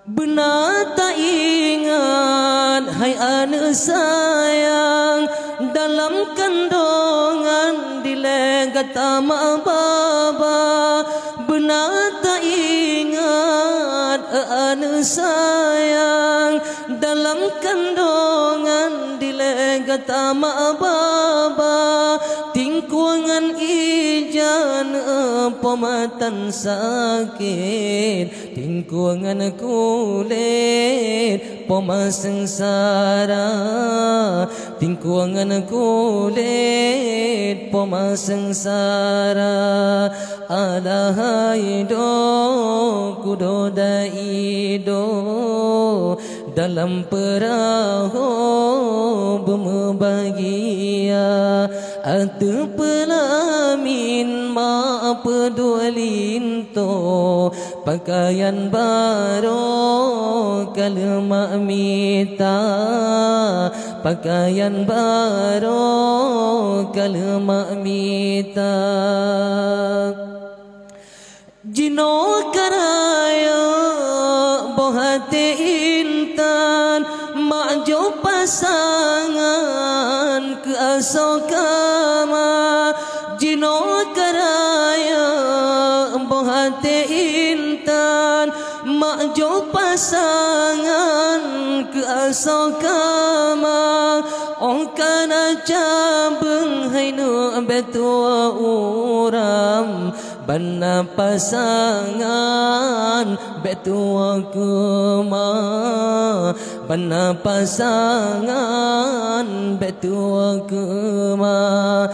Benar tak ingat hai anak sayang, dalam kandungan dilegata mak baba. Benar tak ingat anak sayang, dalam kandungan dilegata mak baba. Tingkuangan ijan pematan sakit, tingkuangan kulit poma sengsara, tingkuangan kulit poma sengsara. Alahai do kudo daido dalam perahu berbahagia. Atu pelamin ma pedulinto, pakaian baru kalau mak minta, pakaian baru kalau mak minta. Jino karaya bohate intan, mak jo pasangan ke asokama. Jino karaya bohate intan, mak jo pasangan ke asokama. Ongkana cabeng hainu betua uram, bana pasangan betua kuma, bana pasangan betua kuma.